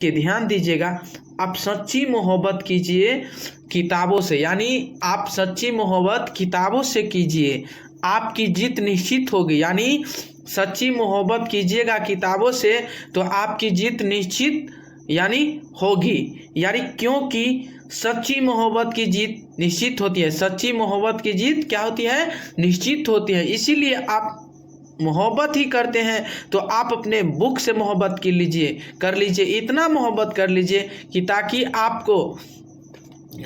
कि ध्यान दीजिएगा, आप सच्ची मोहब्बत कीजिए किताबों से, यानी आप सच्ची मोहब्बत किताबों से कीजिए, आपकी जीत निश्चित होगी। यानी सच्ची मोहब्बत कीजिएगा किताबों से तो आपकी जीत निश्चित यानी होगी। यानी क्योंकि सच्ची मोहब्बत की जीत निश्चित होती है, सच्ची मोहब्बत की जीत क्या होती है, निश्चित होती है। इसीलिए आप मोहब्बत ही करते हैं तो आप अपने बुक से मोहब्बत कर लीजिए, इतना मोहब्बत कर लीजिए कि ताकि आपको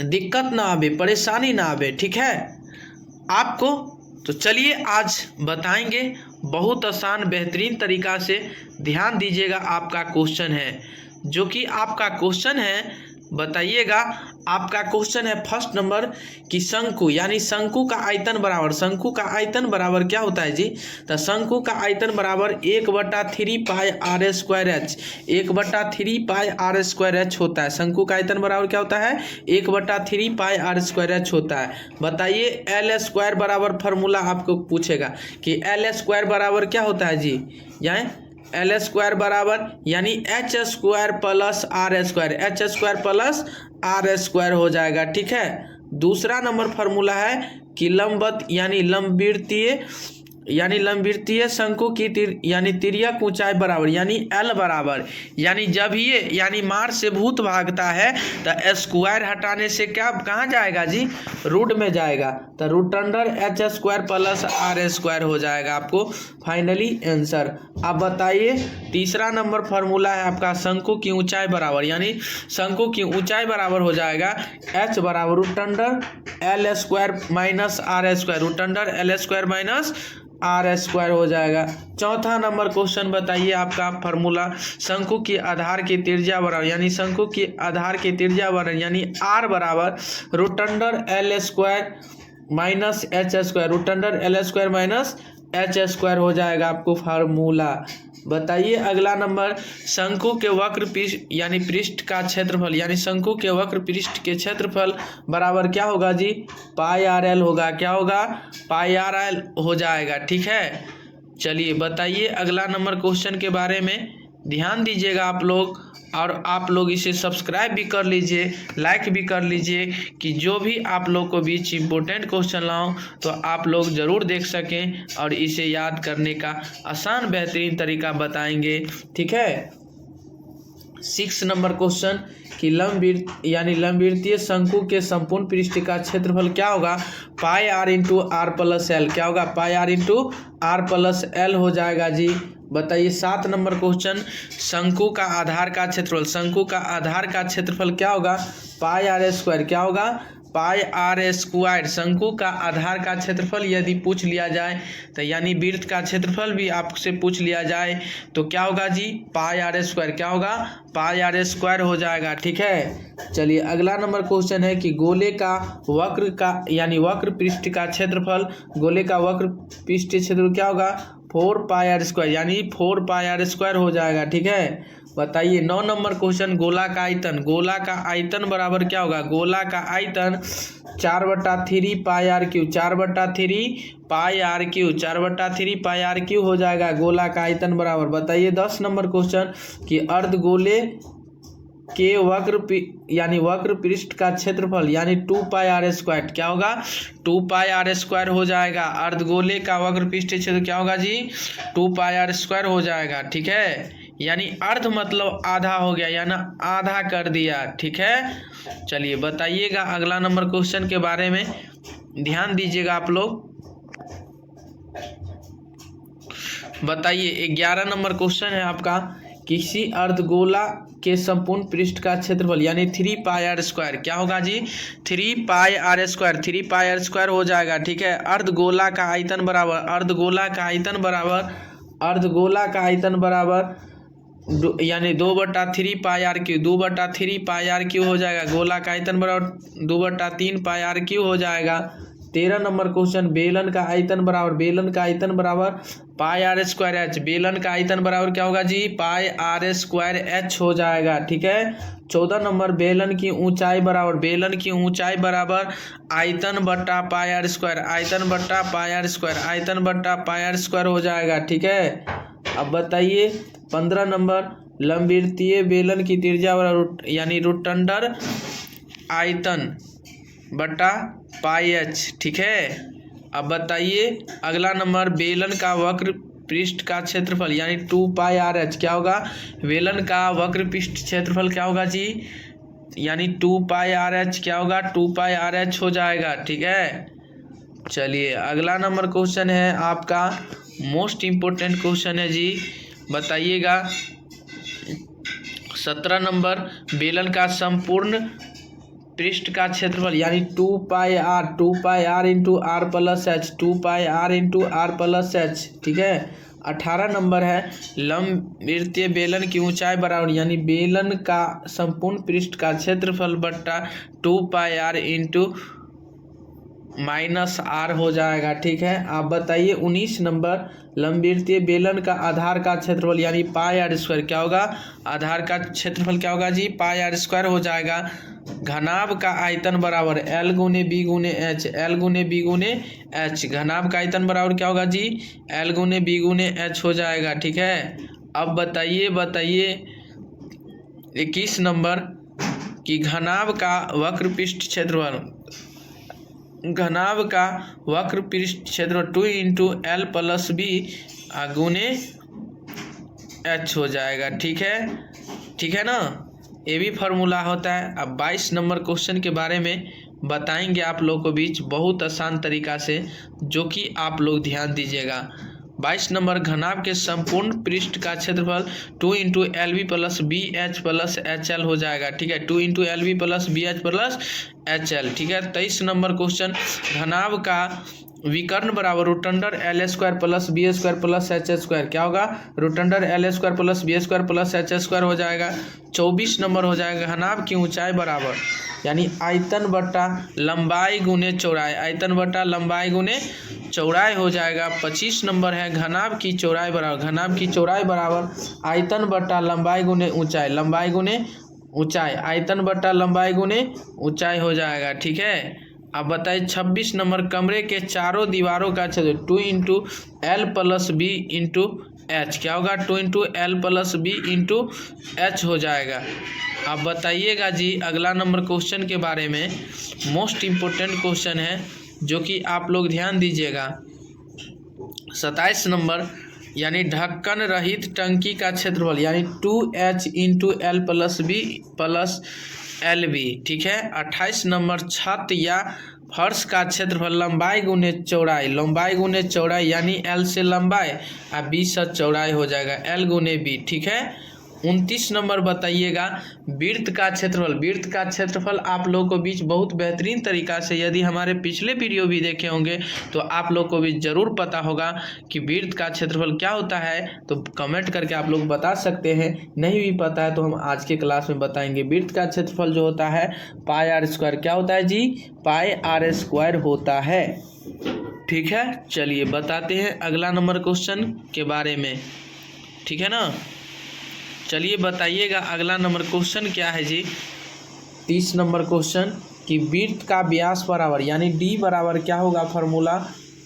दिक्कत ना आवे, परेशानी ना आवे, ठीक है आपको। तो चलिए आज बताएंगे बहुत आसान बेहतरीन तरीका से। ध्यान दीजिएगा, आपका क्वेश्चन है, जो कि आपका क्वेश्चन है, बताइएगा आपका क्वेश्चन है फर्स्ट नंबर कि शंकु यानी शंकु का आयतन बराबर, शंकु का आयतन बराबर क्या होता है जी, तो शंकु का आयतन बराबर 1/3 pi R square H, 1/3 pi R square H होता है। शंकु का आयतन बराबर क्या होता है, 1/3 पाई आर स्क्वायर एच होता है। बताइए एल स्क्वायर बराबर, फार्मूला आपको पूछेगा कि एल स्क्वायर बराबर क्या होता है जी, यानी एल स्क्वायर बराबर यानी H square plus R square, H square plus R square हो जाएगा, ठीक है। दूसरा नंबर फार्मूला है कि लंबवत यानी लंबवृत्तीय शंकु की यानी तिर्यक ऊंचाई बराबर, यानी एल बराबर, यानी जब ये यानी मार से भूत भागता है तो स्क्वायर हटाने से क्या कहाँ जाएगा जी, रूट में जाएगा, तो root under H square plus R square हो जाएगा आपको फाइनली आंसर। अब बताइए तीसरा नंबर फार्मूला है आपका शंकु की ऊंचाई बराबर, यानी शंकु की ऊंचाई बराबर हो जाएगा एच बराबर root under L square minus R square, root under L square minus R square हो जाएगा। चौथा नंबर क्वेश्चन बताइए आपका फार्मूला शंकु की आधार की त्रिज्या बराबर, यानी शंकु की आधार की त्रिज्या बराबर यानी आर बराबर root under L square minus H square, root under L square minus H square हो जाएगा आपको फार्मूला। बताइए अगला नंबर शंकु के वक्र पृष्ठ यानी पृष्ठ का क्षेत्रफल, यानी शंकु के वक्र पृष्ठ के क्षेत्रफल बराबर क्या होगा जी, पाई आर एल होगा, क्या होगा, पाई आर एल हो जाएगा, ठीक है। चलिए बताइए अगला नंबर क्वेश्चन के बारे में, ध्यान दीजिएगा आप लोग, और आप लोग इसे सब्सक्राइब भी कर लीजिए, लाइक भी कर लीजिए कि जो भी आप लोग को बीच इम्पोर्टेंट क्वेश्चन लाऊं तो आप लोग ज़रूर देख सकें और इसे याद करने का आसान बेहतरीन तरीका बताएंगे, ठीक है। 6 नंबर क्वेश्चन कि लंबवृत्तीय शंकु के संपूर्ण पृष्ठ का क्षेत्रफल क्या होगा, pi R into R plus L, क्या होगा, pi R into R plus L हो जाएगा जी। बताइए 7 नंबर क्वेश्चन शंकु का आधार का क्षेत्रफल, शंकु का आधार का क्षेत्रफल क्या होगा, पाई आर स्क्वायर, क्या होगा, पाई आर स्क्वायर। शंकु का आधार का क्षेत्रफल यदि पूछ लिया जाए तो यानी वृत्त का क्षेत्रफल भी आपसे पूछ लिया जाए तो क्या होगा जी, पाई आर स्क्वायर, क्या होगा, पाई आर स्क्वायर हो जाएगा, ठीक है। चलिए अगला नंबर क्वेश्चन है कि गोले का वक्र का यानी वक्र पृष्ठ का क्षेत्रफल, गोले का वक्र पृष्ठ क्षेत्रफल क्या होगा, 4 पाई आर स्क्वायर, यानी 4 पाई आर स्क्वायर हो जाएगा, ठीक है। बताइए 9 नंबर क्वेश्चन गोला का आयतन, गोला का आयतन बराबर क्या होगा, गोला का आयतन 4/3 pi R cube, 4/3 pi R cube, 4/3 pi R cube हो जाएगा गोला का आयतन बराबर। बताइए 10 नंबर क्वेश्चन कि अर्धगोले के वक्र पृष्ठ का क्षेत्रफल यानी 2 पाई आर स्क्वायर, क्या होगा, 2 पाई आर स्क्वायर हो जाएगा। अर्धगोले का वक्र पृष्ठ क्षेत्र क्या होगा जी, 2 पाई आर स्क्वायर हो जाएगा, ठीक है। यानी अर्ध मतलब आधा हो गया, यानी आधा कर दिया, ठीक है। चलिए बताइएगा अगला नंबर क्वेश्चन के बारे में, ध्यान दीजिएगा आप लोग। बताइए 11 नंबर क्वेश्चन है आपका, किसी अर्धगोला के संपूर्ण पृष्ठ का क्षेत्रफल यानी 3 पाई आर स्क्वायर, क्या होगा जी, 3 pi R square, 3 pi R square हो जाएगा, ठीक है। अर्धगोला का आयतन बराबर, अर्धगोला का आयतन बराबर, अर्धगोला का आयतन बराबर यानी 2/3 pi R cube, 2/3 pi R cube हो जाएगा। गोला का आयतन बराबर 2/3 पाई आर क्यू हो जाएगा। 13 नंबर क्वेश्चन बेलन का आयतन बराबर, बेलन का आयतन बराबर पाई आर स्क्वायर एच, बेलन का आयतन बराबर क्या होगा जी, पाई आर स्क्वायर एच हो जाएगा, ठीक है। 14 नंबर बेलन की ऊंचाई बराबर, बेलन की ऊंचाई बराबर आयतन बट्टा पाई आर स्क्वायर, आयतन बट्टा पाई आर स्क्वायर, आयतन बट्टा पाई आर स्क्वायर हो जाएगा, ठीक है। अब बताइए 15 नंबर लंबवृत्तीय बेलन की त्रिज्या बराबर यानी रोटंडर आयतन बटा पाई एच। ठीक है, अब बताइए अगला नंबर, बेलन का वक्र पृष्ठ का क्षेत्रफल यानी 2 पाई आर एच क्या होगा? बेलन का वक्र पृष्ठ क्षेत्रफल क्या होगा जी? यानी 2 पाई आर एच क्या होगा? 2 पाई आर एच हो जाएगा। ठीक है, चलिए अगला नंबर क्वेश्चन है आपका मोस्ट इम्पोर्टेंट क्वेश्चन है जी, बताइएगा 17 नंबर, बेलन का संपूर्ण पृष्ठ का क्षेत्रफल यानी 2 pi R into R plus H, 2 pi R into R plus H. ठीक है, 18 नंबर है, लंबवृत्तीय बेलन की ऊंचाई बराबर यानी बेलन का संपूर्ण पृष्ठ का क्षेत्रफल बट्टा 2 pi R into minus are हो जाएगा। ठीक है, आप बताइए 19 नंबर, लंबवृत्तीय बेलन का आधार का क्षेत्रफल यानी पाई आर स्क्वायर क्या होगा? आधार का क्षेत्रफल क्या होगा जी? पाई आर स्क्वायर हो जाएगा। घनाभ का आयतन बराबर एल गुने बी गुने एच, एल गुने बी गुने एच। घनाभ का आयतन बराबर क्या होगा जी? एल गुने बी गुने एच हो जाएगा। ठीक है, अब बताइए 21 नंबर कि घनाभ का वक्र पृष्ठ क्षेत्रफल, घनाभ का वक्र पृष्ठ क्षेत्रफल 2 इंटू एल प्लस बी गुने एच हो जाएगा। ठीक है ना, ये भी फार्मूला होता है। अब 22 नंबर क्वेश्चन के बारे में बताएंगे आप लोगों को बीच बहुत आसान तरीका से, जो कि आप लोग ध्यान दीजिएगा। 22 नंबर, घनाभ के संपूर्ण पृष्ठ का क्षेत्रफल 2 into L B plus B H plus H L हो जाएगा। ठीक है, 2 into L B plus B H plus H L. ठीक है, 23 नंबर क्वेश्चन, घनाभ का विकर्ण बराबर root under L square plus B square plus H square क्या होगा? Root under L square plus B square plus H square हो जाएगा। 24 नंबर हो जाएगा, घनाभ की ऊंचाई बराबर यानी आयतन बट्टा लंबाई गुने चौड़ाई, आयतन बट्टा लंबाई गुने चौड़ाई हो जाएगा। 25 नंबर है, घनाभ की चौड़ाई बराबर, घनाभ की चौड़ाई बराबर आयतन बट्टा लंबाई गुने ऊंचाई, लंबाई गुने ऊंचाई, आयतन बट्टा लंबाई गुने ऊंचाई हो जाएगा। ठीक है, अब बताइए 26 नंबर, कमरे के चारों दीवारों का क्षेत्र 2 into L plus B into H क्या होगा? 2 into L plus B into H हो जाएगा। अब बताइएगा जी अगला नंबर क्वेश्चन के बारे में, मोस्ट इम्पोर्टेंट क्वेश्चन है जो कि आप लोग ध्यान दीजिएगा। 27 नंबर, यानी ढक्कन रहित टंकी का क्षेत्रफल यानी 2h into L plus B plus L B. ठीक है, 28 नंबर, छत या फर्श का क्षेत्रफल लंबाई गुने चौड़ाई, लंबाई गुने चौड़ाई यानी एल से लंबाई और बी से चौड़ाई हो जाएगा एल गुने बी। ठीक है, 29 नंबर बताइएगा वृत्त का क्षेत्रफल, वृत्त का क्षेत्रफल आप लोगों को बीच बहुत बेहतरीन तरीका से, यदि हमारे पिछले वीडियो भी देखे होंगे तो आप लोग को भी ज़रूर पता होगा कि वृत्त का क्षेत्रफल क्या होता है। तो कमेंट करके आप लोग बता सकते हैं, नहीं भी पता है तो हम आज के क्लास में बताएंगे। वृत्त का क्षेत्रफल जो होता है पाई आर स्क्वायर क्या होता है जी? पाई आर स्क्वायर होता है। ठीक है, चलिए बताते हैं अगला नंबर क्वेश्चन के बारे में। ठीक है ना, चलिए बताइएगा अगला नंबर क्वेश्चन क्या है जी? 30 नंबर क्वेश्चन कि वृत्त का व्यास बराबर यानी डी बराबर क्या होगा? फार्मूला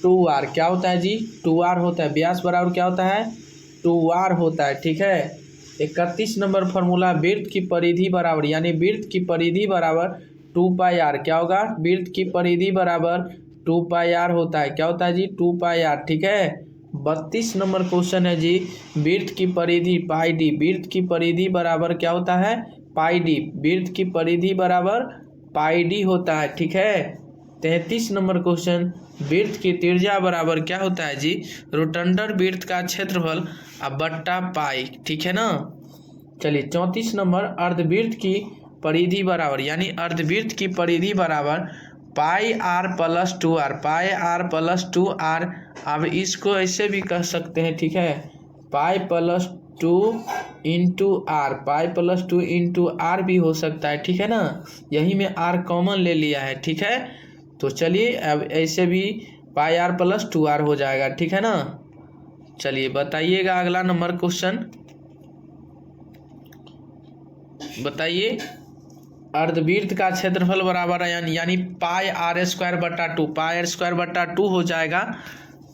2r क्या होता है जी? 2r होता है। व्यास बराबर क्या होता है? 2r होता है। ठीक है, 31 नंबर फार्मूला वृत्त की परिधि बराबर यानी वृत्त की परिधि बराबर 2 पाई आर क्या होगा? वृत्त की परिधि बराबर 2 पाई आर होता है। क्या होता है जी? 2 पाई आर। ठीक है, 32 नंबर क्वेश्चन है जी, वृत्त की परिधि पाई डी, वृत्त की परिधि बराबर क्या होता है? पाई डी, वृत्त की परिधि बराबर पाई डी होता है। ठीक है, 33 नंबर क्वेश्चन, वृत्त की त्रिज्या बराबर क्या होता है जी? रोटंडर वृत्त का क्षेत्रफल बट्टा पाई। ठीक है ना, चलिए 34 नंबर, अर्धवृत्त की परिधि बराबर यानी अर्धवृत्त की परिधि बराबर pi R plus 2r, pi R plus 2r। अब इसको ऐसे भी कह सकते हैं। ठीक है, pi plus 2 into R, pi plus 2 into R भी हो सकता है। ठीक है ना, यही में आर कॉमन ले लिया है। ठीक है, तो चलिए अब ऐसे भी पाई आर प्लस 2r हो जाएगा। ठीक है ना, चलिए बताइएगा अगला नंबर क्वेश्चन, बताइए अर्धवृत्त का क्षेत्रफल बराबर है यानी पाई आर स्क्वायर बट्टा 2, पाई आर स्क्वायर बट्टा 2 हो जाएगा।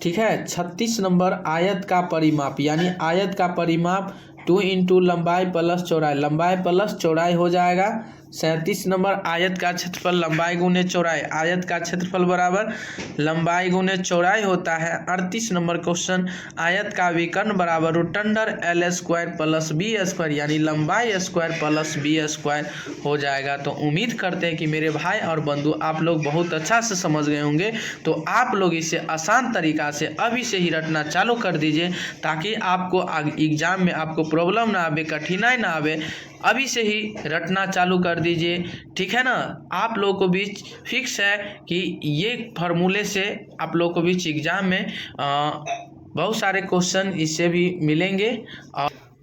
ठीक है, 36 नंबर, आयत का परिमाप यानी आयत का परिमाप 2 इंटू लंबाई प्लस चौड़ाई, लंबाई प्लस चौड़ाई हो जाएगा 37 नंबर। आयत का क्षेत्रफल लंबाई गुने चौड़ाई, आयत का क्षेत्रफल बराबर लंबाई गुने चौड़ाई होता है। 38 नंबर क्वेश्चन, आयत का विकर्ण बराबर root under L square plus B square, यानी लंबाई स्क्वायर प्लस बी स्क्वायर हो जाएगा। तो उम्मीद करते हैं कि मेरे भाई और बंधु आप लोग बहुत अच्छा से समझ गए होंगे। तो आप लोग इसे आसान तरीका से अभी से ही रटना चालू कर दीजिए, ताकि आपको एग्जाम में आपको प्रॉब्लम ना आवे, कठिनाई ना आवे। अभी से ही रटना चालू कर दीजिए, ठीक है ना। आप लोगों को बीच फिक्स है कि ये फार्मूले से आप लोगों को बीच एग्जाम में बहुत सारे क्वेश्चन इससे भी मिलेंगे।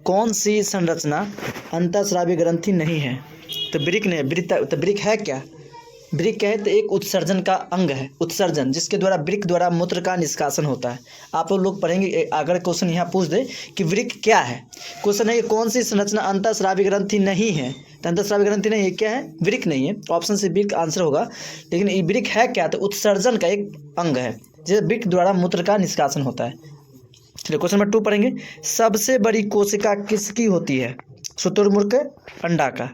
कौन सी संरचना अंतःस्रावी ग्रंथि नहीं है? तो ब्रिक नहीं, तो ब्रिक है क्या? ब्रिक क्या है? तो एक उत्सर्जन का अंग है, उत्सर्जन, जिसके द्वारा ब्रिक द्वारा मूत्र का निष्कासन होता है। आप लोग पढ़ेंगे, अगर क्वेश्चन यहाँ पूछ दे कि ब्रिक क्या है, क्वेश्चन है कि कौन सी संरचना अंतःस्रावी ग्रंथि नहीं है, तो अंतःस्रावी ग्रंथि नहीं है, क्या है? ब्रिक नहीं है। ऑप्शन से ब्रिक आंसर होगा। लेकिन ये ब्रिक है क्या? तो उत्सर्जन का एक अंग है, जिसे ब्रिक द्वारा मूत्र का निष्कासन होता है। चलिए क्वेश्चन नंबर 2 पढ़ेंगे। सबसे बड़ी कोशिका किसकी होती है? शुतुरमुर्ग, अंडा का।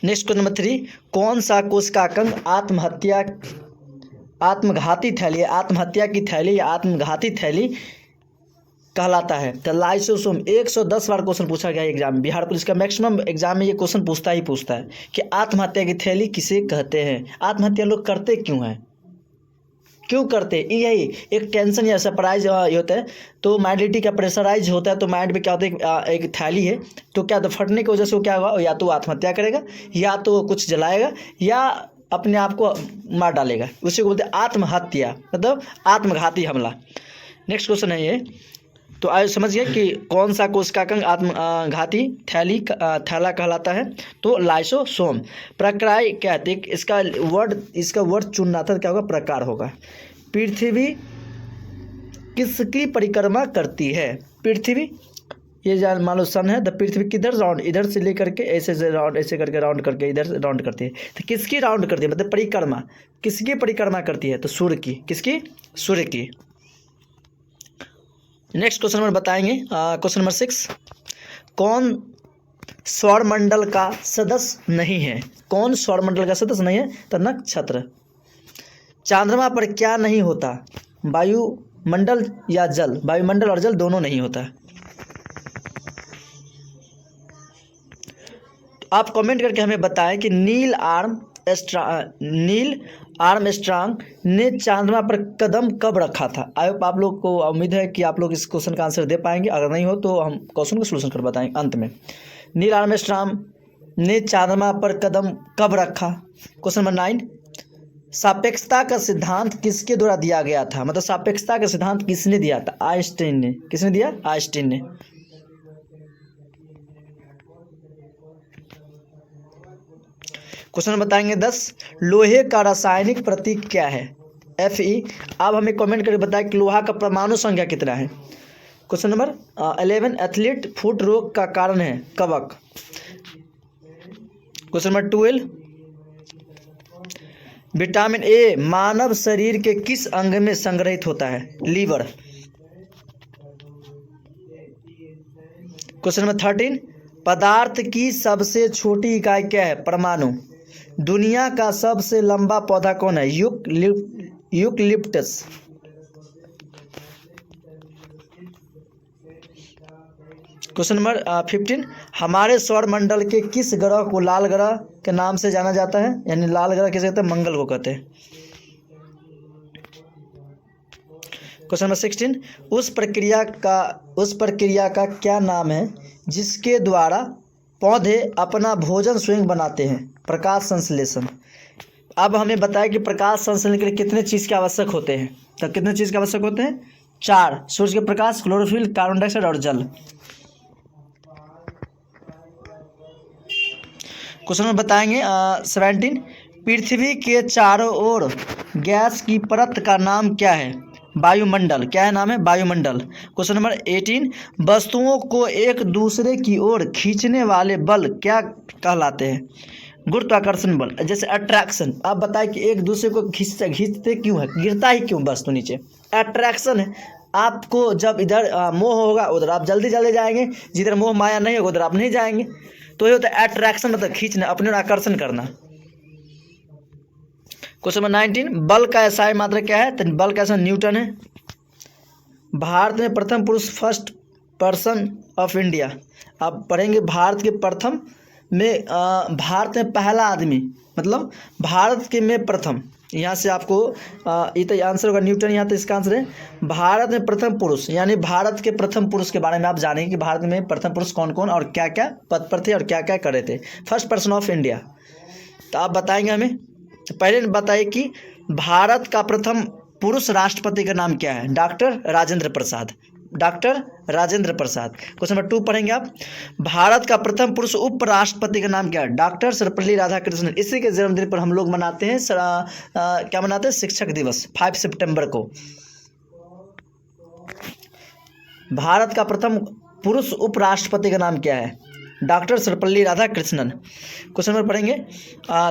नेक्स्ट क्वेश्चन नंबर 3, कौन सा कोशिकांग आत्मघाती थैली, आत्महत्या की थैली या आत्मघाती थैली कहलाता है? तो लाइसोसोम। 110 बार क्वेश्चन पूछा गया एग्जाम, बिहार पुलिस का मैक्सिमम एग्जाम में ये क्वेश्चन पूछता है कि आत्महत्या की थैली किसे कहते हैं। आत्महत्या लोग करते क्यों हैं, क्यों करते? यही एक टेंशन या सरप्राइज होता है, तो माइंडिटी का प्रेशराइज होता है, तो माइंड में क्या होता है, एक थैली है, तो क्या तो फटने की वजह से वो क्या होगा, या तो आत्महत्या करेगा, या तो कुछ जलाएगा, या अपने आप को मार डालेगा। उसी को बोलते हैं आत्महत्या, मतलब आत्मघाती हमला। नेक्स्ट क्वेश्चन है ये, तो आइए समझिए कि कौन सा कोशिकांग आत्मघाती थैला कहलाता है। तो लाइसोसोम। प्रकार क्या है? इसका वर्ड चुनना था, क्या होगा? प्रकार होगा। पृथ्वी किसकी परिक्रमा करती है? पृथ्वी, ये जान मान लो सन है, तो पृथ्वी किधर राउंड, इधर से लेकर के ऐसे से राउंड, ऐसे करके राउंड करके इधर से राउंड करती है। तो किसकी राउंड करती है, मतलब परिक्रमा, किसकी परिक्रमा करती है? तो सूर्य की। किसकी? सूर्य की। नेक्स्ट क्वेश्चन नंबर बताएंगे, क्वेश्चन नंबर 6, कौन सौरमंडल का सदस्य नहीं है? कौन सौरमंडल का सदस्य नहीं है? तो नक्षत्र। चंद्रमा पर क्या नहीं होता? वायुमंडल या जल? वायुमंडल और जल दोनों नहीं होता। आप कमेंट करके हमें बताएं कि नील आर्मस्ट्रांग ने चंद्रमा पर कदम कब रखा था? आप लोग को उम्मीद है कि आप लोग इस क्वेश्चन का आंसर दे पाएंगे। अगर नहीं हो तो हम क्वेश्चन का सलूशन कर बताएंगे अंत में। नील आर्मस्ट्रांग ने चंद्रमा पर कदम कब रखा? क्वेश्चन नंबर 9, सापेक्षता का सिद्धांत किसके द्वारा दिया गया था? मतलब सापेक्षता का सिद्धांत किसने दिया था? आइंस्टीन ने। किसने दिया? आइंस्टीन ने। क्वेश्चन बताएंगे 10, लोहे का रासायनिक प्रतीक क्या है? Fe। अब हमें कमेंट करके बताएं कि लोहा का परमाणु संख्या कितना है। क्वेश्चन नंबर 11, एथलीट फुट रोग का कारण है? कवक। क्वेश्चन नंबर 12, विटामिन ए मानव शरीर के किस अंग में संग्रहित होता है? लीवर। क्वेश्चन नंबर 13, पदार्थ की सबसे छोटी इकाई क्या है? परमाणु। दुनिया का सबसे लंबा पौधा कौन है? यूकलिप्टस। क्वेश्चन नंबर 15, हमारे सौरमंडल के किस ग्रह को लाल ग्रह के नाम से जाना जाता है? यानी लाल ग्रह किसे कहते हैं? मंगल को कहते हैं। क्वेश्चन नंबर 16, उस प्रक्रिया का क्या नाम है जिसके द्वारा पौधे अपना भोजन स्वयं बनाते हैं? प्रकाश संश्लेषण। अब हमें बताया कि प्रकाश संश्लेषण के लिए कितने चीज़ के आवश्यक होते हैं? तो कितने चीज़ के आवश्यक होते हैं? 4, सूर्य के प्रकाश, क्लोरोफिल, कार्बन डाइऑक्साइड और जल। क्वेश्चन में बताएंगे 17, पृथ्वी के चारों ओर गैस की परत का नाम क्या है? वायुमंडल। क्या है नाम है? वायुमंडल। क्वेश्चन नंबर 18, वस्तुओं को एक दूसरे की ओर खींचने वाले बल क्या कहलाते हैं? गुरुत्वाकर्षण बल, जैसे अट्रैक्शन। आप बताएं कि एक दूसरे को खींचते क्यों है, गिरता ही क्यों वस्तु नीचे, अट्रैक्शन है। आपको जब इधर मोह होगा उधर आप जल्दी चले जाएंगे, जिधर मोह माया नहीं होगा उधर आप नहीं जाएंगे। तो ये होता है अट्रैक्शन, मतलब खींचना, अपने ओर आकर्षण करना। क्वेश्चन नंबर 19, बल का एसआई मात्रा क्या है? तो बल का एसआई न्यूटन है। भारत में प्रथम पुरुष, फर्स्ट पर्सन ऑफ इंडिया। आप पढ़ेंगे भारत के प्रथम में, भारत में पहला आदमी, मतलब भारत के में प्रथम। यहाँ से आपको ये तो आंसर होगा न्यूटन, यहाँ तो इसका आंसर है भारत में प्रथम पुरुष, यानी भारत के प्रथम पुरुष के बारे में आप जानेंगे कि भारत में प्रथम पुरुष कौन कौन और क्या क्या पद पर थे और क्या क्या करे थे। फर्स्ट पर्सन ऑफ इंडिया, तो आप बताएंगे हमें। तो पहले बताइए कि भारत का प्रथम पुरुष राष्ट्रपति का नाम क्या है? Doctor Rajendra Prasad, doctor Rajendra Prasad. Question number 2 पढ़ेंगे आप, भारत का प्रथम पुरुष उपराष्ट्रपति का नाम क्या है? डॉक्टर सर्वपल्ली राधाकृष्णन। इसी के जन्मदिन पर हम लोग मनाते हैं क्या मनाते हैं? शिक्षक दिवस, 5 सितंबर को। भारत का प्रथम पुरुष उपराष्ट्रपति का नाम क्या है? Doctor Sarvepalli Radhakrishnan. Question number पढ़ेंगे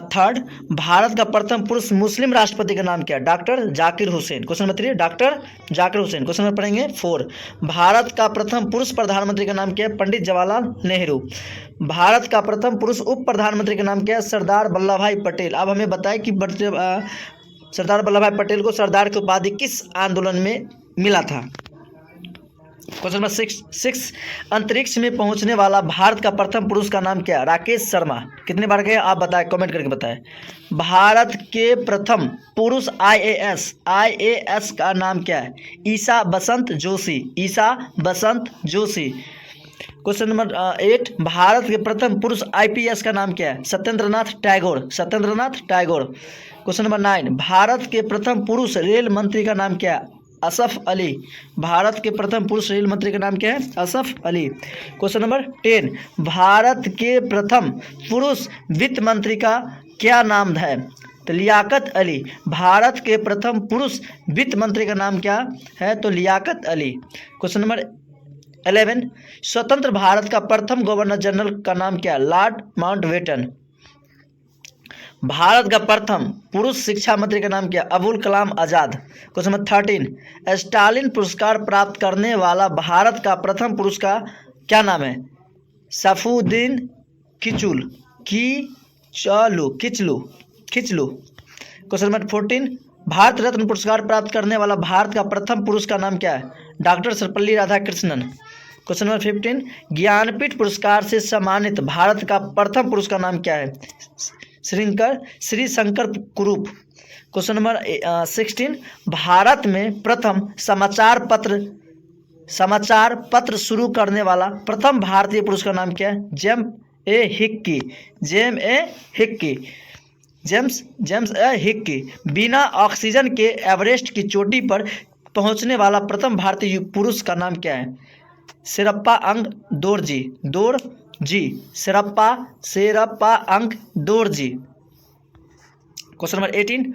3, भारत का प्रथम पुरुष मुस्लिम राष्ट्रपति का नाम क्या है? Doctor Zakir Hussain. Question number 3, doctor Zakir Hussain. Question number पढ़ेंगे 4, भारत का प्रथम पुरुष प्रधानमंत्री का नाम क्या है? पंडित जवाहरलाल नेहरू। भारत का प्रथम पुरुष उप प्रधानमंत्री का नाम क्या है? सरदार वल्लभ भाई पटेल। अब हमें बताएं कि सरदार वल्लभ भाई पटेल को सरदार की उपाधि किस आंदोलन में मिला था? क्वेश्चन नंबर 6, अंतरिक्ष में पहुंचने वाला भारत का प्रथम पुरुष का नाम क्या है? राकेश शर्मा। कितने बार गए आप बताएं, कमेंट करके बताएं। भारत के प्रथम पुरुष आईएएस का नाम क्या है? ईसा बसंत जोशी, ईसा बसंत जोशी। क्वेश्चन नंबर 8, भारत के प्रथम पुरुष आईपीएस का नाम क्या है? सत्येंद्रनाथ टैगोर, सत्येंद्रनाथ टैगोर। क्वेश्चन नंबर 9, भारत के प्रथम पुरुष रेल मंत्री का नाम क्या है? असफ अली। भारत के प्रथम पुरुष रेल मंत्री का नाम क्या है? असफ अली। क्वेश्चन नंबर 10, भारत के प्रथम पुरुष वित्त मंत्री का क्या नाम है? तो लियाकत अली। भारत के प्रथम पुरुष वित्त मंत्री का नाम क्या है? तो लियाकत अली। क्वेश्चन नंबर 11, स्वतंत्र भारत का प्रथम गवर्नर जनरल का नाम क्या है? Lord Mountbatten. भारत का प्रथम पुरुष शिक्षा मंत्री का नाम क्या? Abul Kalam Azad. Question number 13, Stalin पुरस्कार प्राप्त करने वाला भारत का प्रथम पुरुष का क्या नाम है? सफुद्दीन किचलू। क्वेश्चन नंबर 14, भारत रत्न पुरस्कार प्राप्त करने वाला भारत का प्रथम पुरुष का नाम क्या है? Doctor Sarvepalli Radhakrishnan. Question number 15, Jnanpith पुरस्कार से सम्मानित भारत का प्रथम पुरुष का नाम क्या है? श्री शंकर कुरूप। क्वेश्चन नंबर 16, भारत में प्रथम समाचार पत्र शुरू करने वाला प्रथम भारतीय पुरुष का नाम क्या है? जेम्स ए हिक्की। बिना ऑक्सीजन के एवरेस्ट की चोटी पर पहुंचने वाला प्रथम भारतीय पुरुष का नाम क्या है? शेरप्पा अंग दोरजी। शेरप्पा अंग दोरजी। क्वेश्चन नंबर 18,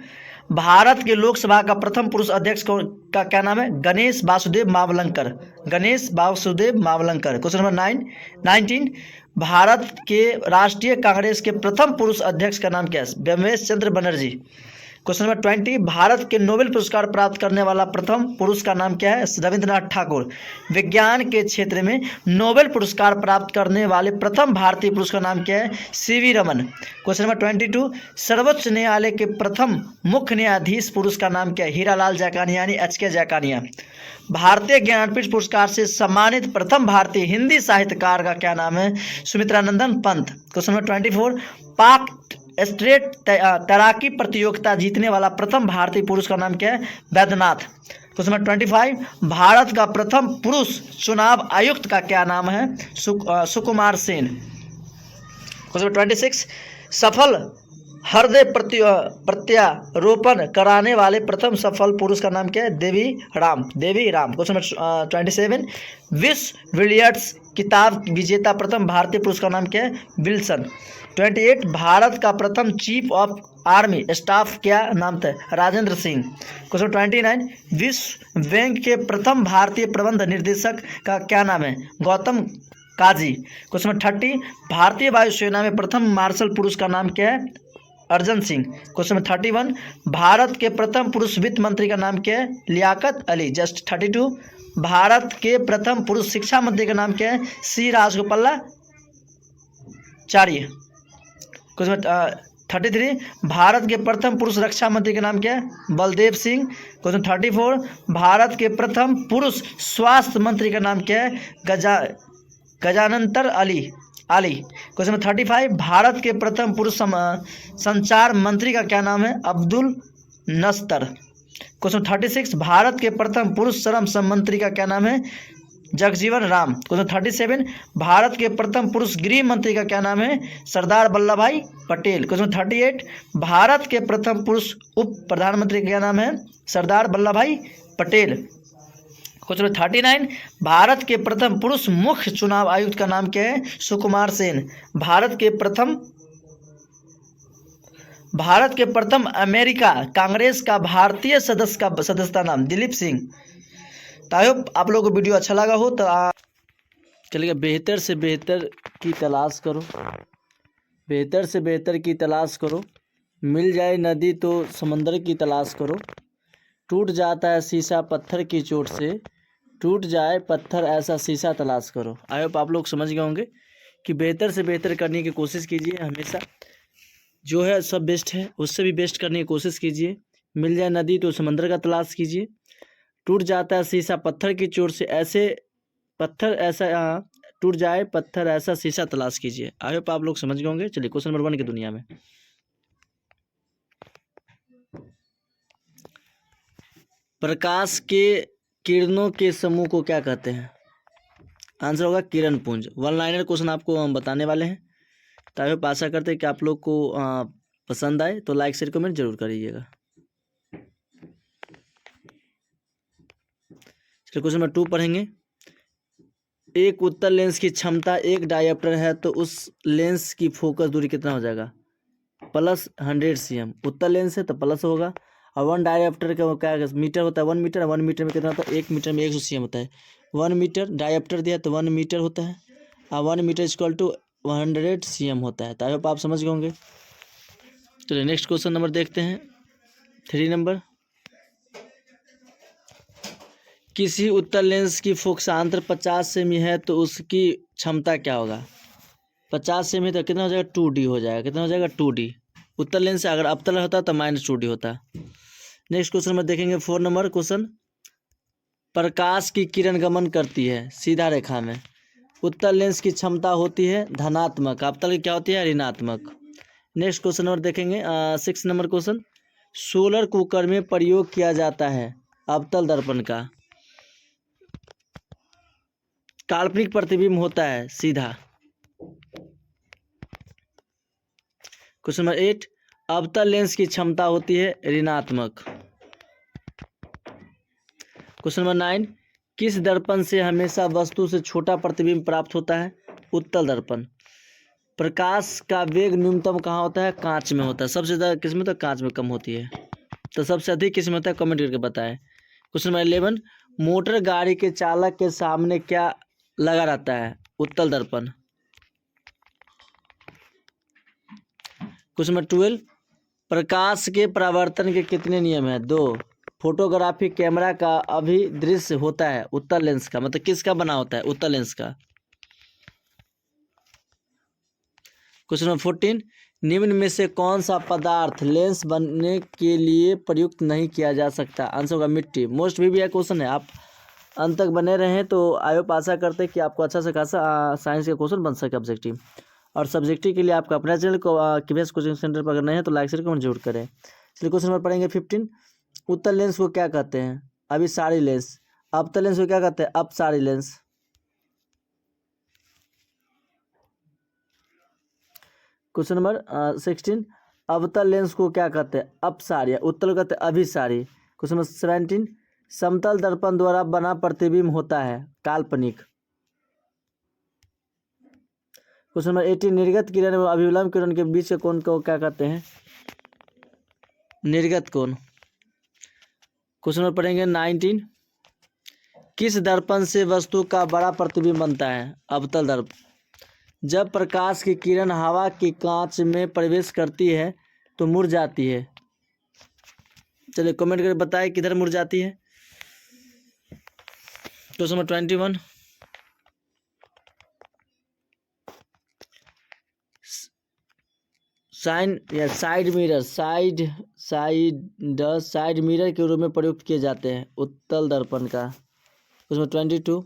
भारत के लोकसभा का प्रथम पुरुष अध्यक्ष का क्या नाम है? गणेश वासुदेव मावलंकर। क्वेश्चन नंबर 19, भारत के राष्ट्रीय कांग्रेस के प्रथम पुरुष अध्यक्ष का नाम क्या है? ब्रह्मेश चंद्र बनर्जी। क्वेश्चन नंबर 20, भारत के नोबेल पुरस्कार प्राप्त करने वाला प्रथम पुरुष का नाम क्या है? रविंद्रनाथ ठाकुर। विज्ञान के क्षेत्र में नोबेल पुरस्कार प्राप्त करने वाले प्रथम भारतीय पुरुष का नाम क्या है? सीवी रमन। क्वेश्चन नंबर 22, सर्वोच्च न्यायालय के प्रथम मुख्य न्यायाधीश पुरुष का नाम क्या है? हीरालाल जाकानिया यानी एच के जाकानिया। भारतीय ज्ञानपीठ पुरस्कार से सम्मानित प्रथम भारतीय हिंदी साहित्यकार का क्या नाम है? सुमित्रानंदन पंत। क्वेश्चन नंबर 24, पाक स्ट्रेट तैराकी प्रतियोगिता जीतने वाला प्रथम भारतीय पुरुष का नाम क्या है? वैद्यनाथ। क्वेश्चन नंबर 25, भारत का प्रथम पुरुष चुनाव आयुक्त का क्या नाम है? सुकुमार सेन। क्वेश्चन नंबर 26, सफल हृदय प्रत्यारोपण कराने वाले प्रथम सफल पुरुष का नाम क्या है? देवी राम। क्वेश्चन नंबर 27, विश्व बिलियर्ड्स किताब विजेता प्रथम भारतीय पुरुष का नाम क्या है? विल्सन। 28, भारत का प्रथम चीफ ऑफ आर्मी स्टाफ क्या नाम था? राजेंद्र सिंह। क्वेश्चन 29, विश्व बैंक के प्रथम भारतीय प्रबंध निर्देशक का क्या नाम है? गौतम काजी। क्वेश्चन नंबर 30, भारतीय वायुसेना में प्रथम मार्शल पुरुष का नाम क्या है? अर्जन सिंह। क्वेश्चन नंबर 31, भारत के प्रथम पुरुष वित्त मंत्री का नाम क्या है? लियाकत अली। जस्ट 32, भारत के प्रथम पुरुष शिक्षा मंत्री का नाम क्या है? सी राजगोपालाचार्य। क्वेश्चन नंबर 33, भारत के प्रथम पुरुष रक्षा मंत्री का नाम क्या है? बलदेव सिंह। क्वेश्चन 34, भारत के प्रथम पुरुष स्वास्थ्य मंत्री का नाम क्या है? गजानंतर अली। क्वेश्चन नंबर 35, भारत के प्रथम पुरुष संचार मंत्री का क्या नाम है? अब्दुल नस्तर। क्वेश्चन 36, भारत के प्रथम पुरुष श्रम मंत्री का क्या नाम है? जगजीवन राम। क्वेश्चन 37, भारत के प्रथम पुरुष गृह मंत्री का क्या नाम है? सरदार वल्लभ भाई पटेल। क्वेश्चन 38, भारत के प्रथम पुरुष उप प्रधानमंत्री का क्या नाम है? सरदार वल्लभ भाई पटेल। क्वेश्चन 39, भारत के प्रथम पुरुष मुख्य चुनाव आयुक्त का नाम क्या है? सुकुमार सेन। भारत के प्रथम अमेरिका कांग्रेस का भारतीय सदस्यता नाम? दिलीप सिंह। तो आई होप आप लोगों को वीडियो अच्छा लगा हो। तो चलिए, बेहतर से बेहतर की तलाश करो, बेहतर से बेहतर की तलाश करो। मिल जाए नदी तो समंदर की तलाश करो। टूट जाता है शीशा पत्थर की चोट से, टूट जाए पत्थर ऐसा शीशा तलाश करो। आई होप आप लोग समझ गए होंगे कि बेहतर से बेहतर करने की कोशिश कीजिए। हमेशा जो है सब बेस्ट है, उससे भी बेस्ट करने की कोशिश कीजिए। मिल जाए नदी तो समंदर का तलाश कीजिए। टूट जाता है शीशा पत्थर की चोट से, टूट जाए पत्थर ऐसा शीशा तलाश कीजिए। आई होप आप लोग समझ गए होंगे। चलिए, क्वेश्चन नंबर 1 की दुनिया में प्रकाश के किरणों के समूह को क्या कहते हैं? आंसर होगा किरण पुंज। 1 लाइनर क्वेश्चन आपको हम बताने वाले हैं। तो आई होप आशा करते हैं कि आप लोग को पसंद आए। तो लाइक शेयर कमेंट जरूर करिएगा। चलिए, क्वेश्चन नंबर 2 पढ़ेंगे। एक उत्तल लेंस की क्षमता 1 डायोप्टर है तो उस लेंस की फोकस दूरी कितना हो जाएगा? +100 cm। उत्तल लेंस है तो प्लस होगा। और 1 डायोप्टर का क्या मीटर होता है? 1 मीटर। 1 मीटर में कितना होता है? 1 मीटर में 100 cm होता है। 1 मीटर डायोप्टर दिया तो 1 मीटर होता है, और 1 मीटर इक्वल टू 100 cm होता है। तो आई होप आप समझ गए होंगे। चलिए, नेक्स्ट क्वेश्चन नंबर देखते हैं। 3 नंबर, किसी उत्तल लेंस की फोकसांतर 50 सेमी है तो उसकी क्षमता क्या होगा? 50 सेमी तो कितना हो जाएगा? 2D हो जाएगा। कितना हो जाएगा? 2D। उत्तल लेंस से अगर अवतल होता तो -2D होता। नेक्स्ट क्वेश्चन में देखेंगे 4 नंबर क्वेश्चन। प्रकाश की किरण गमन करती है सीधा रेखा में। उत्तल लेंस की क्षमता होती है धनात्मक, अवतल की क्या होती है? ऋणात्मक। नेक्स्ट क्वेश्चन नंबर देखेंगे 6 नंबर क्वेश्चन। सोलर कुकर में प्रयोग किया जाता है अवतल दर्पण का। काल्पनिक प्रतिबिंब होता है सीधा। क्वेश्चन नंबर 8, अवतल लेंस की क्षमता होती है ऋणात्मक। क्वेश्चन नंबर 9, किस दर्पण से हमेशा वस्तु से छोटा प्रतिबिंब प्राप्त होता है? उत्तल दर्पण। प्रकाश का वेग न्यूनतम कहाँ होता है? कांच में होता है। सबसे ज़्यादा किस में? तो कांच में कम होती है। तो सबसे अधिक किस में होता है? कमेंट करके बताएं। क्वेश्चन नंबर 11, मोटर गाड़ी के चालक के सामने क्या लगा रहता है? उत्तल दर्पण। क्वेश्चन नंबर 12, प्रकाश के परावर्तन के कितने नियम हैं? 2। फोटोग्राफी कैमरा का अभिदृश्य होता है उत्तल लेंस का, मतलब किसका बना होता है? उत्तल लेंस का। क्वेश्चन नंबर 14, निम्न में से कौन सा पदार्थ लेंस बनने के लिए प्रयुक्त नहीं किया जा सकता? आंसर होगा मिट्टी। मोस्ट भी क्वेश्चन है, आप अंत तक बने रहें तो आई होप आशा करते हैं कि आपको अच्छा से खासा साइंस का क्वेश्चन बन सके ऑब्जेक्टिव। और सब्जेक्टिव के लिए आपका अपना चैनल को KVS कोचिंग सेंटर पर अगर नहीं है तो लाइक शेयर कमेंट जरूर करें। चलिए, क्वेश्चन नंबर पढ़ेंगे 15, उत्तल लेंस को क्या कहते हैं? अभिसारी लेंस। अवतल लेंस को क्या कहते हैं? अपसारी लेंस। क्वेश्चन नंबर 16, अवतल लेंस को क्या कहते हैं? अपसारी। उत्तल कहते हैं अभिसारी। क्वेश्चन नंबर 17, समतल दर्पण द्वारा बना प्रतिबिंब होता है काल्पनिक। क्वेश्चन नंबर 18, निर्गत किरण और अभिलंब किरण के बीच के कोण को क्या कहते हैं? निर्गत कोण। क्वेश्चन नंबर पढ़ेंगे 19, किस दर्पण से वस्तु का बड़ा प्रतिबिंब बनता है? अवतल दर्पण। जब प्रकाश की किरण हवा की कांच में प्रवेश करती है तो मुड़ जाती है। चलिए कमेंट करके बताएं किधर मुड़ जाती है। Question number 21। साइड मिरर के रूप में प्रयुक्त किए जाते हैं उत्तल दर्पण का। उसमें 22।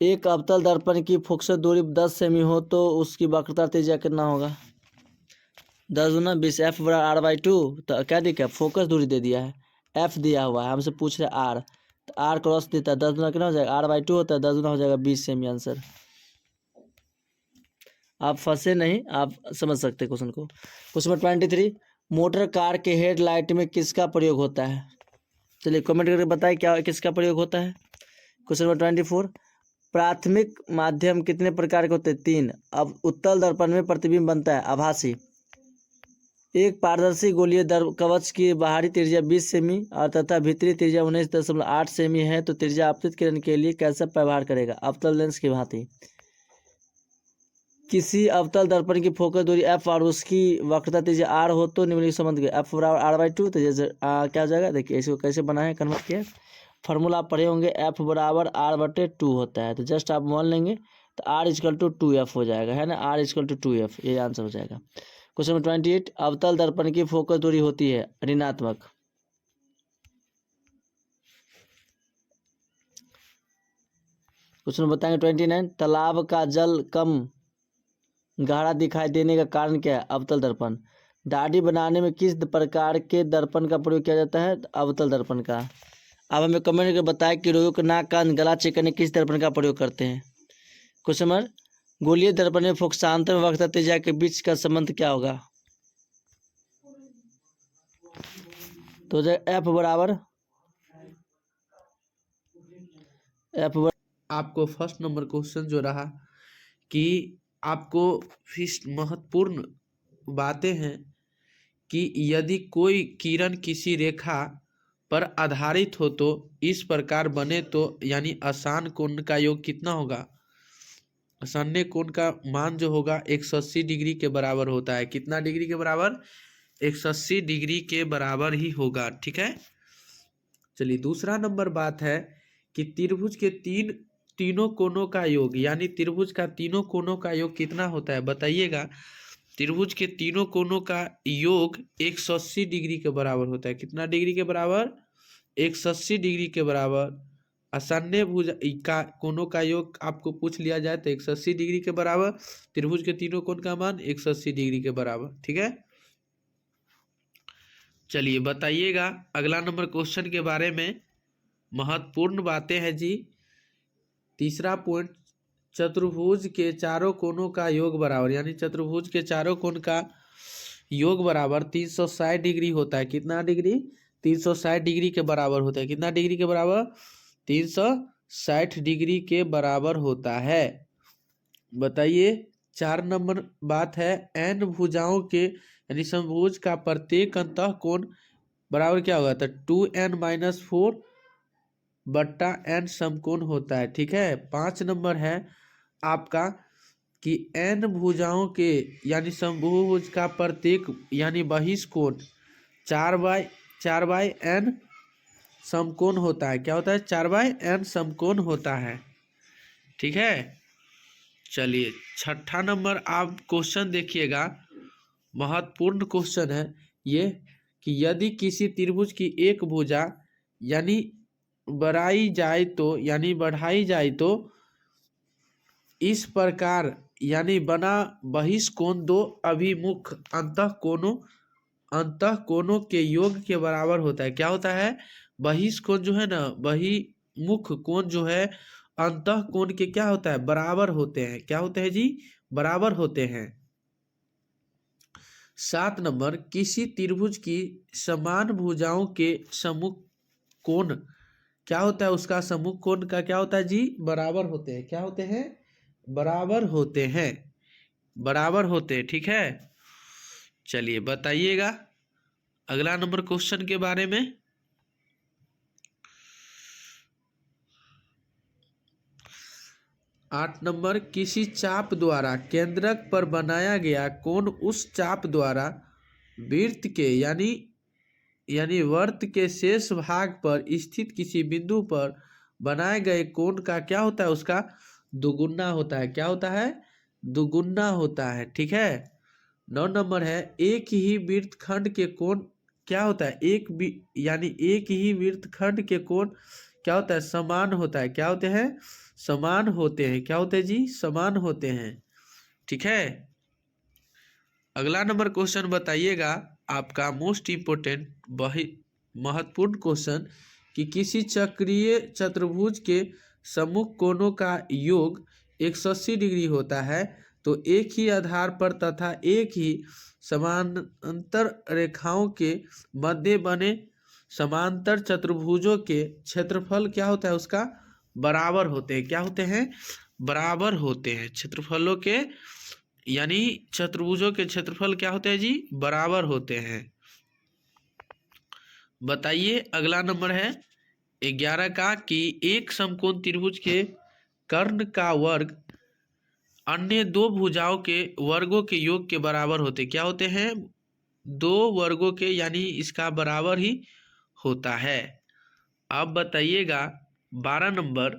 एक अवतल दर्पण की फोकस दूरी 10 सेमी हो तो उसकी वक्रता त्रिज्या कितना होगा? 10 गुना 20 F बराबर R/2। तो क्या दिया? फोकस दूरी दे दिया है, F दिया हुआ है, हमसे पूछ रहे R, तो R क्रॉस देता है 10 गुना कितना हो जाएगा? R/2 होता है, 10 गुना हो जाएगा 20 सेमी। आंसर आप फंसे नहीं, आप समझ सकते हैं क्वेश्चन को। Question number 23। मोटर कार के हेडलाइट में किसका प्रयोग होता है? चलिए कमेंट करके बताएं क्या किसका प्रयोग होता है। Question number 24। प्राथमिक माध्यम कितने प्रकार के होते हैं? 3। अब उत्तल दर्पण में प्रतिबिंब बनता है आभासी। एक पारदर्शी गोलीय कवच की बाहरी त्रिज्या 20 सेमी और तथा भीतरी त्रिज्या 19.8 सेमी है तो त्रिज्या आपतित किरण के लिए कैसा व्यवहार करेगा? अवतल लेंस की भांति। किसी अवतल दर्पण की फोकस दूरी F और उसकी वक्रता त्रिज्या R हो तो निम्नलिखित संबंध के F बराबर R/2। तो जैसे क्या हो जाएगा, देखिए इसको कैसे बनाए कन्वर्ट किया। फार्मूला आप पढ़े होंगे, F बराबर R/2 होता है, तो जस्ट आप मान लेंगे तो R=2F हो जाएगा, है ना। R=2F, ये आंसर हो जाएगा। Question number 28। अवतल दर्पण की फोकस दूरी होती है ऋणात्मक। क्वेश्चन बताएंगे 29। तालाब का जल कम गहरा दिखाई देने का कारण क्या है? अवतल दर्पण। दाढ़ी बनाने में किस प्रकार के दर्पण का प्रयोग किया जाता है? अवतल दर्पण का। अब हमें कमेंट करके बताएं कि रोगियों के नाक कान गला चेक करने किस दर्पण का प्रयोग करते हैं। Question number. गोलीय दर्पण में फोकसांतर व वक्रता त्रिज्या के बीच का संबंध क्या होगा? तो F बराबर आपको फर्स्ट नंबर क्वेश्चन जो रहा कि आपको फिर महत्वपूर्ण बातें हैं कि यदि कोई किरण किसी रेखा पर आधारित हो तो इस प्रकार बने तो यानी आसान कोण का योग कितना होगा? आसन्य कोण का मान जो होगा 180 डिग्री के बराबर होता है। कितना डिग्री के बराबर? 180 डिग्री के बराबर ही होगा, ठीक है। चलिए दूसरा नंबर बात है कि त्रिभुज के तीनों कोणों का योग यानी त्रिभुज का तीनों कोणों का योग कितना होता है बताइएगा। त्रिभुज के तीनों कोणों का योग 180 डिग्री के बराबर होता है। कितना डिग्री के बराबर? 180 डिग्री के बराबर। आसन्य भुज का कोणों का योग आपको पूछ लिया जाए तो 180 डिग्री के बराबर। त्रिभुज के तीनों कोण का मान 180 डिग्री के बराबर, ठीक है। चलिए बताइएगा अगला नंबर क्वेश्चन के बारे में। महत्वपूर्ण बातें हैं जी। तीसरा पॉइंट, चतुर्भुज के चारों कोणों का योग बराबर यानी चतुर्भुज के चारों कोण का योग बराबर 360 डिग्री होता है। कितना डिग्री? 360 डिग्री के बराबर होता है। कितना डिग्री के बराबर? 360 डिग्री के बराबर होता है। बताइए 4 नंबर बात है, n भुजाओं के यानी समभुज का प्रत्येक अंतः कोण बराबर क्या होगा? तो 2n-4 बट्टा n समकोण होता है, ठीक है। 5 नंबर है आपका कि n भुजाओं के यानी समभुज का प्रत्येक यानी बहिष्कोण 4/n समकोण होता है। क्या होता है? 4/n समकोण होता है, ठीक है। चलिए छठा नंबर आप क्वेश्चन देखिएगा, महत्वपूर्ण क्वेश्चन है ये कि यदि किसी त्रिभुज की एक भुजा यानी बढ़ाई जाए तो इस प्रकार यानी बना बहिष्कोण दो अभिमुख अंतः कोणों के योग के बराबर होता है। क्या होता है? बहिष्कोण जो है ना, बहिमुख कोण जो है अंतः कोण के क्या होता है? बराबर होते हैं। क्या होते हैं जी? बराबर होते हैं। 7 नंबर, किसी त्रिभुज की समान भुजाओं के सम्मुख कोण क्या होता है? उसका सम्मुख कोण का क्या होता है जी? बराबर होते हैं। क्या होते हैं? बराबर होते हैं। बराबर होते हैं, ठीक है। चलिए बताइएगा अगला नंबर क्वेश्चन के बारे में। 8 नंबर, किसी चाप द्वारा केंद्रक पर बनाया गया कोण उस चाप द्वारा वृत्त के यानी वर्त के शेष भाग पर स्थित किसी बिंदु पर बनाए गए कोण का क्या होता है, उसका दुगुना होता है। क्या होता है? दुगुना होता है। ठीक है। 9 नंबर है, एक ही वृत्तखंड के कोण क्या होता है, एक ही वृत्तखंड के कोण क्या होता है, समान होता है। क्या होते हैं? समान होते हैं। क्या होते हैं जी? समान होते हैं। ठीक है। अगला नंबर क्वेश्चन बताइएगा, आपका मोस्ट इम्पोर्टेंट महत्वपूर्ण क्वेश्चन, कि किसी चक्रीय चतुर्भुज के सम्मुख कोणों का योग 180 डिग्री होता है, तो एक ही आधार पर तथा एक ही समानांतर रेखाओं के मध्य बने समांतर चतुर्भुजों के क्षेत्रफल क्या होता है, उसका बराबर होते हैं। क्या होते हैं? बराबर होते हैं। क्षेत्रफलों के यानी चतुर्भुजों के क्षेत्रफल क्या होते हैं जी? बराबर होते हैं। बताइए अगला नंबर है 11 का, कि एक समकोण त्रिभुज के कर्ण का वर्ग अन्य दो भुजाओं के वर्गों के योग के बराबर होते। क्या होते हैं? दो वर्गों के, यानी इसका बराबर ही होता है। अब बताइएगा 12 नंबर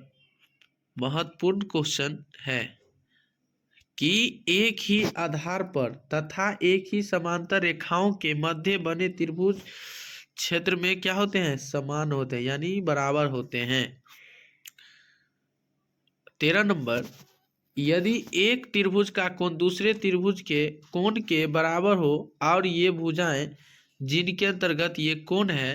महत्वपूर्ण क्वेश्चन है, कि एक ही आधार पर तथा एक ही समांतर रेखाओं के मध्य बने त्रिभुज क्षेत्र में क्या होते हैं? समान होते हैं, यानी बराबर होते हैं। 13 नंबर, यदि एक त्रिभुज का कोण दूसरे त्रिभुज के कोण के बराबर हो और ये भुजाएं जिनके अंतर्गत ये कोण है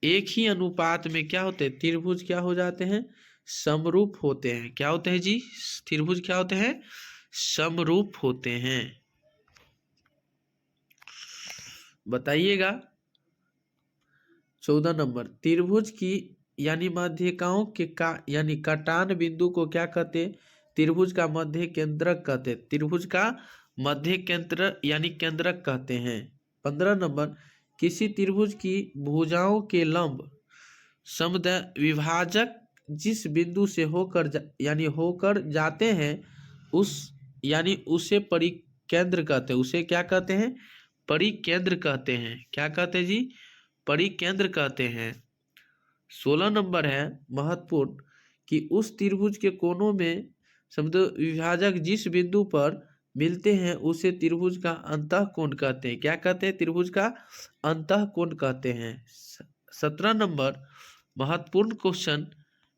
एक ही अनुपात में क्या होते हैं? त्रिभुज क्या हो जाते हैं? समरूप होते हैं। क्या होते हैं जी? त्रिभुज क्या होते हैं? समरूप होते हैं। बताइएगा 14 नंबर, त्रिभुज की यानी मध्यिकाओं के यानी कटान बिंदु को क्या कहते हैं? त्रिभुज का मध्य केंद्रक कहते हैं। त्रिभुज का मध्य केंद्र यानी केंद्रक कहते हैं। 15 नंबर, किसी त्रिभुज की भुजाओं के लंब समद्विभाजक जिस बिंदु से होकर जाते हैं उसे परिकेंद्र कहते हैं। उसे क्या कहते हैं? परिकेंद्र कहते हैं। क्या कहते हैं जी? परिकेंद्र कहते हैं। 16 नंबर है महत्वपूर्ण, कि उस त्रिभुज के कोनों में समद्विभाजक जिस बिंदु पर मिलते हैं उसे त्रिभुज का अंतःकोण कहते हैं। क्या कहते हैं? त्रिभुज का अंतःकोण कहते हैं। 17 नंबर महत्वपूर्ण क्वेश्चन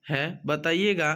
है, बताइएगा